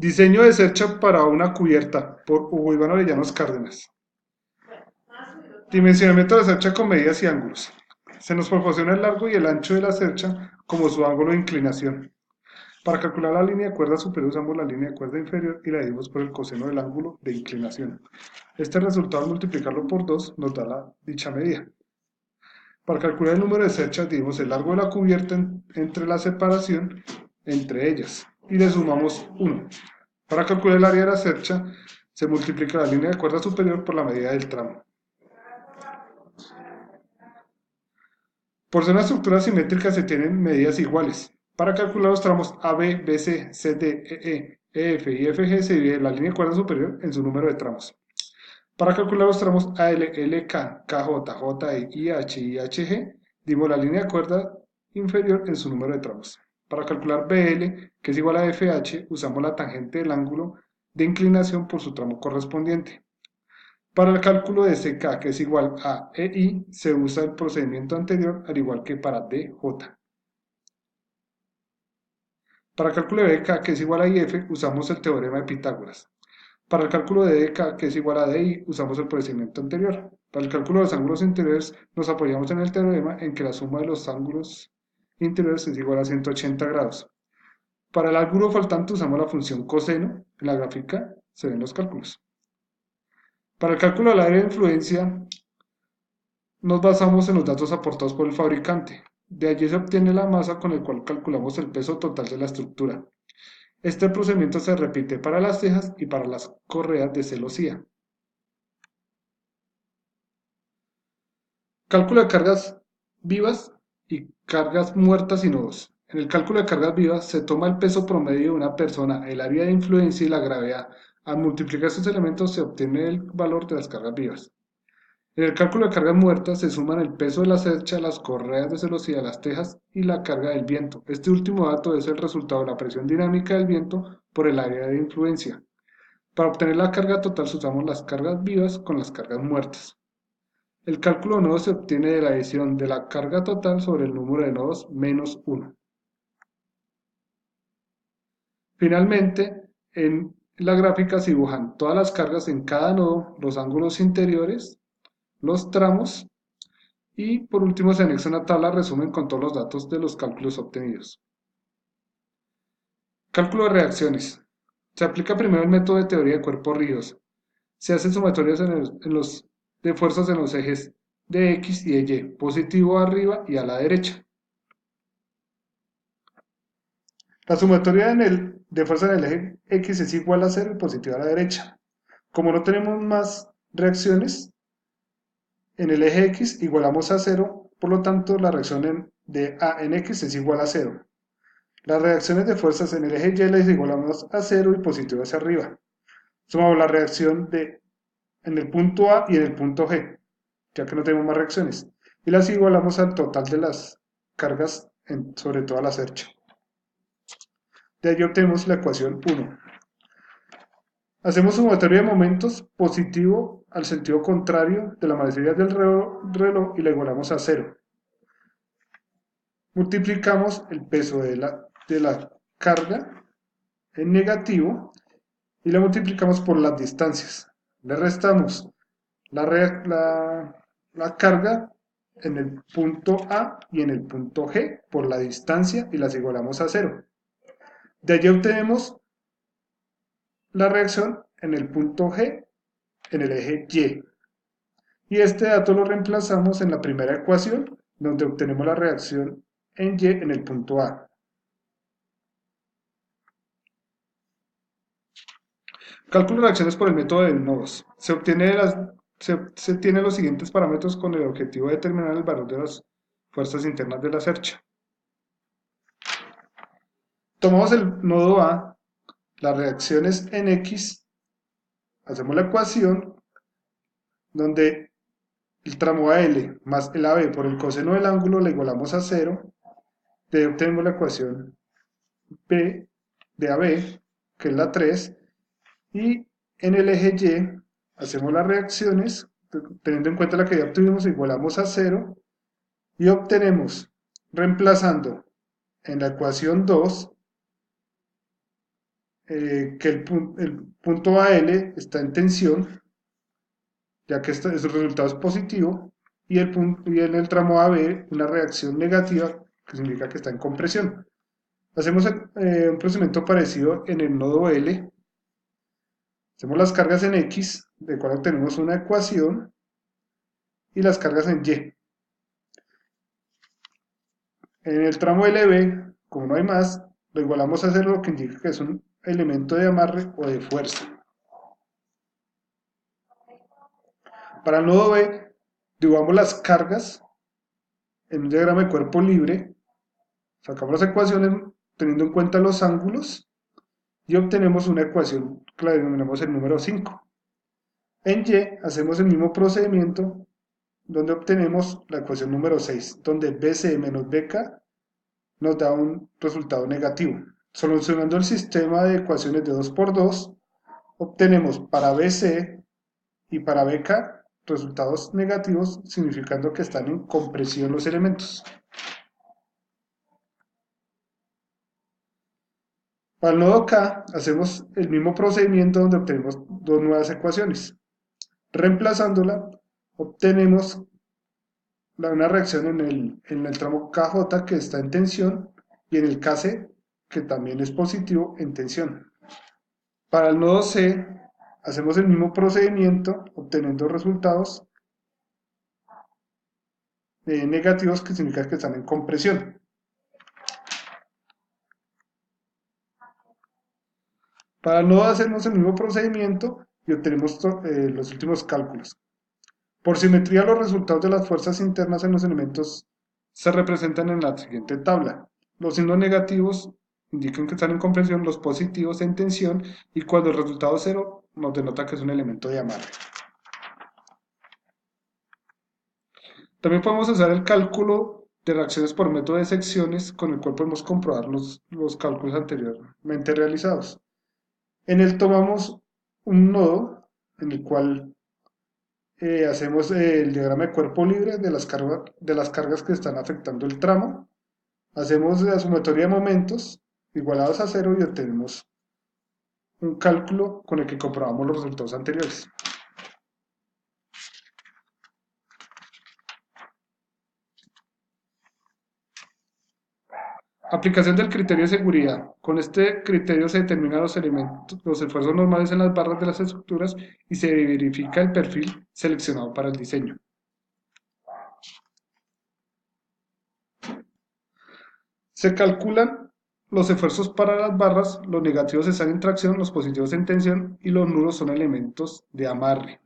Diseño de cercha para una cubierta por Hugo Iván Orellanos Cárdenas. Dimensionamiento de la cercha con medidas y ángulos. Se nos proporciona el largo y el ancho de la cercha como su ángulo de inclinación. Para calcular la línea de cuerda superior usamos la línea de cuerda inferior y la dividimos por el coseno del ángulo de inclinación. Este resultado al multiplicarlo por 2 nos da dicha medida. Para calcular el número de cerchas dividimos el largo de la cubierta entre la separación entre ellas y le sumamos 1. Para calcular el área de la cercha se multiplica la línea de cuerda superior por la medida del tramo. Por ser una estructura simétrica se tienen medidas iguales. Para calcular los tramos AB, BC, CD, EE, EF y FG se divide la línea de cuerda superior en su número de tramos. Para calcular los tramos AL, LK, KJ, JE, IH y IHG, dimos la línea de cuerda inferior en su número de tramos. Para calcular BL, que es igual a FH, usamos la tangente del ángulo de inclinación por su tramo correspondiente. Para el cálculo de CK, que es igual a EI, se usa el procedimiento anterior, al igual que para DJ. Para el cálculo de BK, que es igual a IF, usamos el teorema de Pitágoras. Para el cálculo de DK, que es igual a DI, usamos el procedimiento anterior. Para el cálculo de los ángulos interiores, nos apoyamos en el teorema en que la suma de los ángulos interiores es igual a 180 grados. Para el ángulo faltante usamos la función coseno. En la gráfica se ven los cálculos. Para el cálculo del área de influencia, nos basamos en los datos aportados por el fabricante. De allí se obtiene la masa con el cual calculamos el peso total de la estructura. Este procedimiento se repite para las cejas y para las correas de celosía. Cálculo de cargas vivas y cargas muertas y nodos. En el cálculo de cargas vivas se toma el peso promedio de una persona, el área de influencia y la gravedad. Al multiplicar estos elementos se obtiene el valor de las cargas vivas. En el cálculo de cargas muertas se suman el peso de la cercha, las correas de celosía, las tejas y la carga del viento. Este último dato es el resultado de la presión dinámica del viento por el área de influencia. Para obtener la carga total usamos las cargas vivas con las cargas muertas. El cálculo de nodos se obtiene de la adición de la carga total sobre el número de nodos menos 1. Finalmente, en la gráfica se dibujan todas las cargas en cada nodo, los ángulos interiores, los tramos y por último se anexa una tabla resumen con todos los datos de los cálculos obtenidos. Cálculo de reacciones. Se aplica primero el método de teoría de cuerpos rígidos. Se hacen sumatorias de fuerzas en los ejes de X y de Y, positivo arriba y a la derecha. La sumatoria de fuerza en el eje X es igual a 0 y positiva a la derecha. Como no tenemos más reacciones, en el eje X igualamos a 0, por lo tanto la reacción de A en X es igual a 0. Las reacciones de fuerzas en el eje Y las igualamos a 0 y positivo hacia arriba. Sumamos la reacción en el punto A y en el punto G, ya que no tenemos más reacciones, y las igualamos al total de las cargas sobre toda la cercha. De ahí obtenemos la ecuación 1. Hacemos sumatoria de momentos positivo al sentido contrario de la manecilla del reloj y la igualamos a 0. Multiplicamos el peso de la carga en negativo y la multiplicamos por las distancias. Le restamos la carga en el punto A y en el punto G por la distancia y las igualamos a 0. De allí obtenemos la reacción en el punto G en el eje Y. Y este dato lo reemplazamos en la primera ecuación, donde obtenemos la reacción en Y en el punto A. Cálculo de reacciones por el método de nodos. Se tienen los siguientes parámetros con el objetivo de determinar el valor de las fuerzas internas de la cercha. Tomamos el nodo A, las reacciones en X, hacemos la ecuación donde el tramo AL más el AB por el coseno del ángulo le igualamos a 0, de ahí obtenemos la ecuación B de AB, que es la 3, y en el eje Y hacemos las reacciones, teniendo en cuenta la que ya obtuvimos, igualamos a 0, y obtenemos, reemplazando en la ecuación 2, que el punto AL está en tensión, ya que el resultado es positivo, y en el tramo AB una reacción negativa, que significa que está en compresión. Hacemos un procedimiento parecido en el nodo L. Hacemos las cargas en X, de cual obtenemos una ecuación, y las cargas en Y. En el tramo LB, como no hay más, lo igualamos a cero, lo que indica que es un elemento de amarre o de fuerza. Para el nodo B, dibujamos las cargas en un diagrama de cuerpo libre, sacamos las ecuaciones teniendo en cuenta los ángulos y obtenemos una ecuación que la denominamos el número 5. En Y hacemos el mismo procedimiento donde obtenemos la ecuación número 6, donde BC menos BK nos da un resultado negativo. Solucionando el sistema de ecuaciones de 2 por 2, obtenemos para BC y para BK resultados negativos, significando que están en compresión los elementos. Para el nodo K hacemos el mismo procedimiento donde obtenemos dos nuevas ecuaciones. Reemplazándola, obtenemos una reacción en el tramo KJ que está en tensión y en el KC que también es positivo en tensión. Para el nodo C hacemos el mismo procedimiento obteniendo resultados negativos que significa que están en compresión. Para el nodo A hacemos el mismo procedimiento y obtenemos los últimos cálculos. Por simetría, los resultados de las fuerzas internas en los elementos se representan en la siguiente tabla. Los signos negativos indican que están en compresión, los positivos en tensión, y cuando el resultado es cero nos denota que es un elemento de amarre. También podemos usar el cálculo de reacciones por método de secciones, con el cual podemos comprobar los cálculos anteriormente realizados. En él tomamos un nodo en el cual hacemos el diagrama de cuerpo libre de las cargas que están afectando el tramo. Hacemos la sumatoria de momentos igualados a cero y obtenemos un cálculo con el que comprobamos los resultados anteriores. Aplicación del criterio de seguridad. Con este criterio se determinan los esfuerzos normales en las barras de las estructuras y se verifica el perfil seleccionado para el diseño. Se calculan los esfuerzos para las barras, los negativos están en tracción, los positivos en tensión y los nulos son elementos de amarre.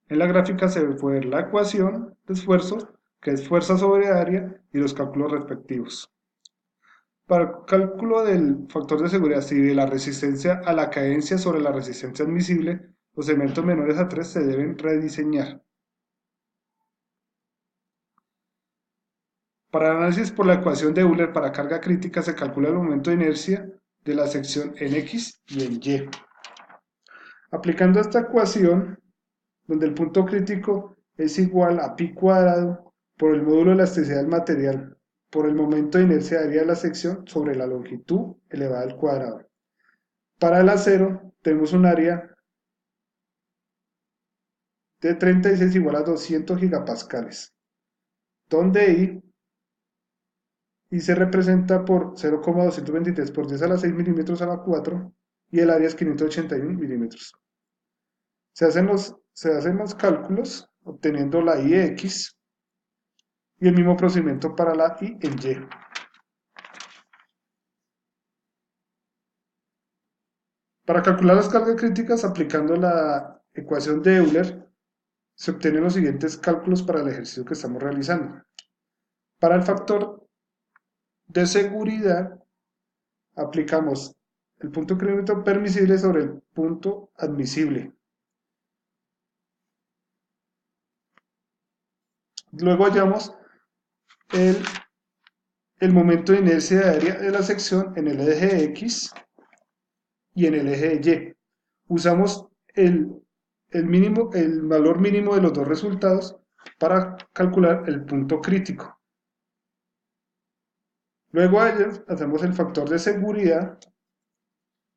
En la gráfica se puede ver la ecuación de esfuerzo, que es fuerza sobre área, y los cálculos respectivos. Para el cálculo del factor de seguridad y de la resistencia a la cadencia sobre la resistencia admisible, los elementos menores a 3 se deben rediseñar. Para el análisis por la ecuación de Euler para carga crítica se calcula el momento de inercia de la sección en X y en Y. Aplicando esta ecuación, donde el punto crítico es igual a pi cuadrado por el módulo de elasticidad del material por el momento de inercia de área de la sección sobre la longitud elevada al cuadrado. Para el acero tenemos un área de 36 igual a 200 gigapascales, donde I se representa por 0,223 por 10 a la 6 milímetros a la 4 y el área es 581 milímetros. Se hacen los cálculos obteniendo la I de X y el mismo procedimiento para la I en Y. Para calcular las cargas críticas aplicando la ecuación de Euler, se obtienen los siguientes cálculos para el ejercicio que estamos realizando. Para el factor de seguridad, aplicamos el punto crítico permisible sobre el punto admisible. Luego hallamos el momento de inercia de área de la sección en el eje X y en el eje Y. Usamos el valor mínimo de los dos resultados para calcular el punto crítico. Luego a ellos hacemos el factor de seguridad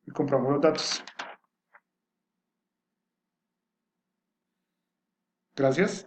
y comprobamos los datos. Gracias.